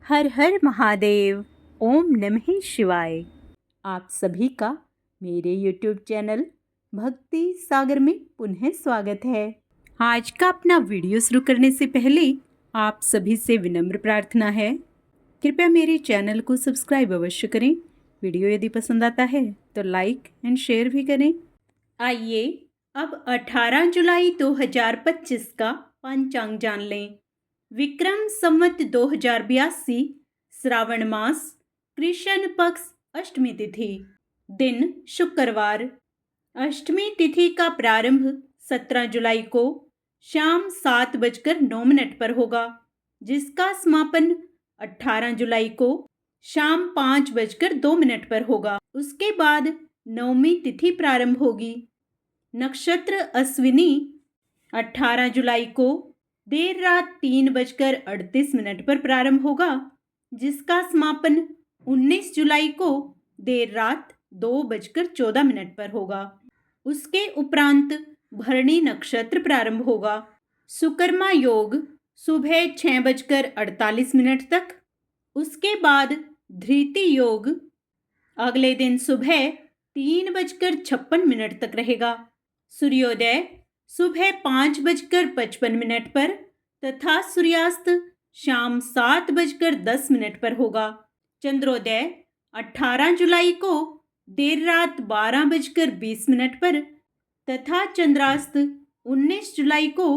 हर हर महादेव। ओम नमः शिवाय। आप सभी का मेरे YouTube चैनल भक्ति सागर में पुनः स्वागत है। आज का अपना वीडियो शुरू करने से पहले आप सभी से विनम्र प्रार्थना है, कृपया मेरे चैनल को सब्सक्राइब अवश्य करें। वीडियो यदि पसंद आता है तो लाइक एंड शेयर भी करें। आइए अब 18 जुलाई 2025 का पंचांग जान लें। विक्रम संवत 2082 श्रावण मास कृष्ण पक्ष अष्टमी तिथि, दिन शुक्रवार। अष्टमी तिथि का प्रारंभ 17 जुलाई को शाम 7:09 पर होगा, जिसका समापन 18 जुलाई को शाम 5:02 पर होगा। उसके बाद नवमी तिथि प्रारंभ होगी। नक्षत्र अश्विनी 18 जुलाई को देर रात 3:38 पर प्रारंभ होगा, जिसका समापन 19 जुलाई को देर रात 2:14 पर होगा। उसके उपरांत भरणी नक्षत्र प्रारंभ होगा। सुकर्मा योग सुबह 6:48 तक। उसके बाद धृति योग अगले दिन सुबह 3:56 तक रहेगा। सूर्योदय सुबह 5:55 पर तथा सूर्यास्त शाम 7:10 पर होगा। चंद्रोदय 18 जुलाई को देर रात 12:20 पर तथा चंद्रास्त 19 जुलाई को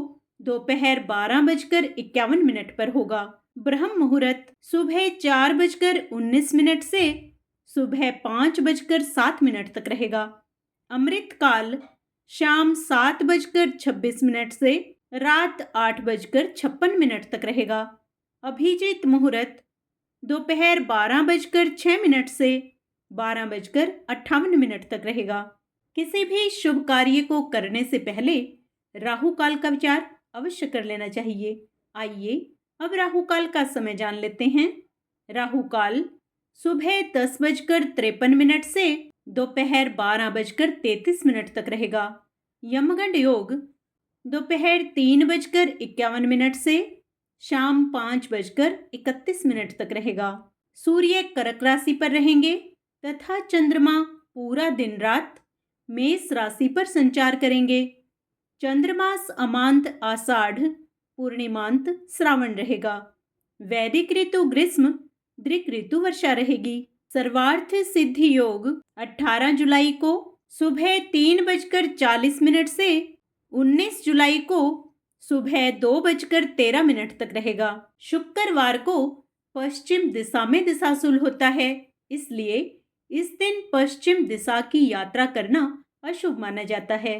दोपहर 12:51 पर होगा। ब्रह्म मुहूर्त सुबह 4:19 से सुबह 5:07 तक रहेगा। अमृत काल शाम 7:26 से रात 8:56 तक रहेगा। अभिजीत मुहूर्त दोपहर 12:06 से 12:58 तक रहेगा। किसी भी शुभ कार्य को करने से पहले राहु काल का विचार अवश्य कर लेना चाहिए। आइए अब राहु काल का समय जान लेते हैं। राहु काल सुबह 10:53 से दोपहर 12:33 तक रहेगा। यमगंड योग दोपहर 3:51 से शाम 5:31 तक रहेगा। सूर्य कर्क राशि पर रहेंगे तथा चंद्रमा पूरा दिन रात मेष राशि पर संचार करेंगे। चंद्रमास अमांत आषाढ़, पूर्णिमांत श्रावण रहेगा। वैदिक ऋतु ग्रीष्म, दृक ऋतु वर्षा रहेगी। सर्वार्थ सिद्धि योग 18 जुलाई को सुबह 3:40 से 19 जुलाई को सुबह 2:13 तक रहेगा। शुक्रवार को पश्चिम दिशा में दिशाशूल होता है, इसलिए इस दिन पश्चिम दिशा की यात्रा करना अशुभ माना जाता है।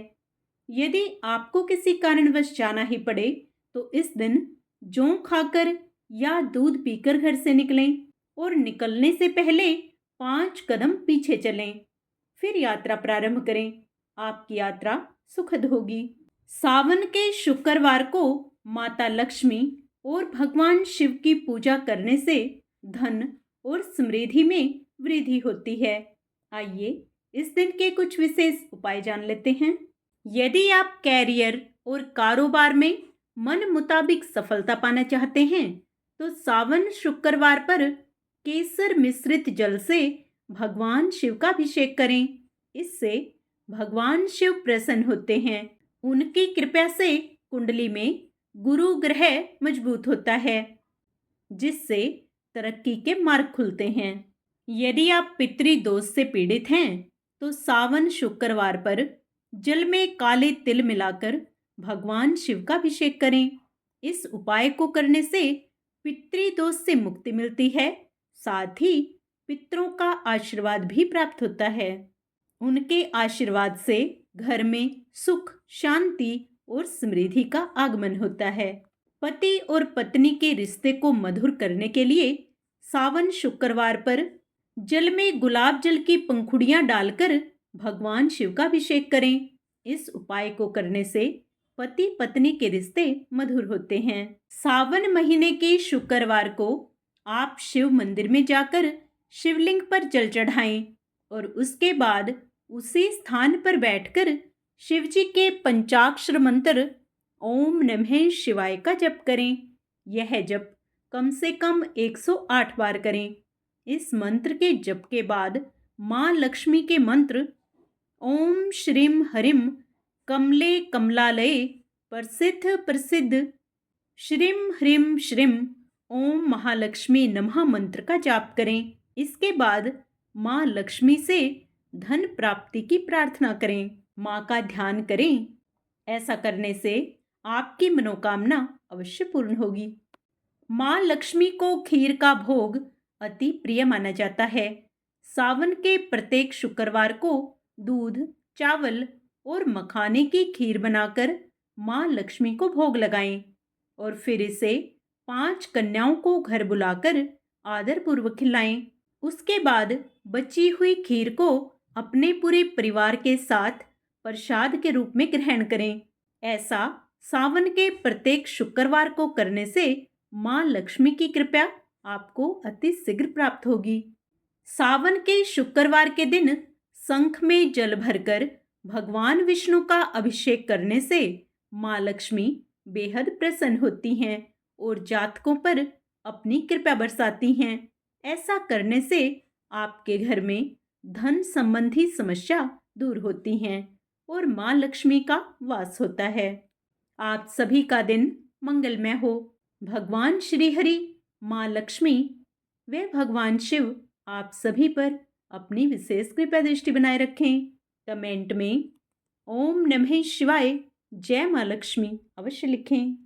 यदि आपको किसी कारणवश जाना ही पड़े तो इस दिन जौ खाकर या दूध पीकर घर से निकलें और निकलने से पहले 5 कदम पीछे चलें, फिर यात्रा प्रारंभ करें। आपकी यात्रा सुखद होगी। सावन के शुक्रवार को माता लक्ष्मी और भगवान शिव की पूजा करने से धन और समृद्धि में वृद्धि होती है। आइए इस दिन के कुछ विशेष उपाय जान लेते हैं। यदि आप कैरियर और कारोबार में मन मुताबिक सफलता पाना चाहते हैं तो सावन शुक्रवार पर केसर मिश्रित जल से भगवान शिव का अभिषेक करें। इससे भगवान शिव प्रसन्न होते हैं। उनकी कृपा से कुंडली में गुरु ग्रह मजबूत होता है, जिससे तरक्की के मार्ग खुलते हैं। यदि आप पितृदोष से पीड़ित हैं तो सावन शुक्रवार पर जल में काले तिल मिलाकर भगवान शिव का अभिषेक करें। इस उपाय को करने से पितृदोष से मुक्ति मिलती है, साथ ही पितरों का आशीर्वाद भी प्राप्त होता है। उनके आशीर्वाद से घर में सुख, शांति और समृद्धि का आगमन होता है। पति और पत्नी के रिश्ते को मधुर करने के लिए सावन शुक्रवार पर जल में गुलाब जल की पंखुड़ियां डालकर भगवान शिव का अभिषेक करें। इस उपाय को करने से पति पत्नी के रिश्ते मधुर होते हैं। सावन महीने के शुक्रवार को आप शिव मंदिर में जाकर शिवलिंग पर जल चढ़ाएं और उसके बाद उसी स्थान पर बैठकर शिव जी के पंचाक्षर मंत्र ओम नमः शिवाय का जप करें। यह जप कम से कम 108 बार करें। इस मंत्र के जप के बाद माँ लक्ष्मी के मंत्र ओम श्रीम हरिम कमले कमलालये प्रसिद्ध प्रसिद्ध श्रीम ह्रीम श्रीम ओम महालक्ष्मी नमः मंत्र का जाप करें। इसके बाद माँ लक्ष्मी से धन प्राप्ति की प्रार्थना करें। माँ का ध्यान करें। ऐसा करने से आपकी मनोकामना अवश्य पूर्ण होगी। माँ लक्ष्मी को खीर का भोग अति प्रिय माना जाता है। सावन के प्रत्येक शुक्रवार को दूध, चावल और मखाने की खीर बनाकर माँ लक्ष्मी को भोग लगाएं और फिर इसे 5 कन्याओं को घर बुलाकर आदरपूर्वक खिलाएं। उसके बाद बची हुई खीर को अपने पूरे परिवार के साथ प्रसाद के रूप में ग्रहण करें। ऐसा सावन के प्रत्येक शुक्रवार को करने से माँ लक्ष्मी की कृपा आपको अति शीघ्र प्राप्त होगी। सावन के शुक्रवार के दिन शंख में जल भरकर भगवान विष्णु का अभिषेक करने से माँ लक्ष्मी बेहद प्रसन्न होती हैं और जातकों पर अपनी कृपा बरसाती हैं। ऐसा करने से आपके घर में धन संबंधी समस्या दूर होती हैं और माँ लक्ष्मी का वास होता है। आप सभी का दिन मंगलमय हो। भगवान श्री हरि, माँ लक्ष्मी व भगवान शिव आप सभी पर अपनी विशेष कृपा दृष्टि बनाए रखें। कमेंट में ओम नमः शिवाय, जय माँ लक्ष्मी अवश्य लिखें।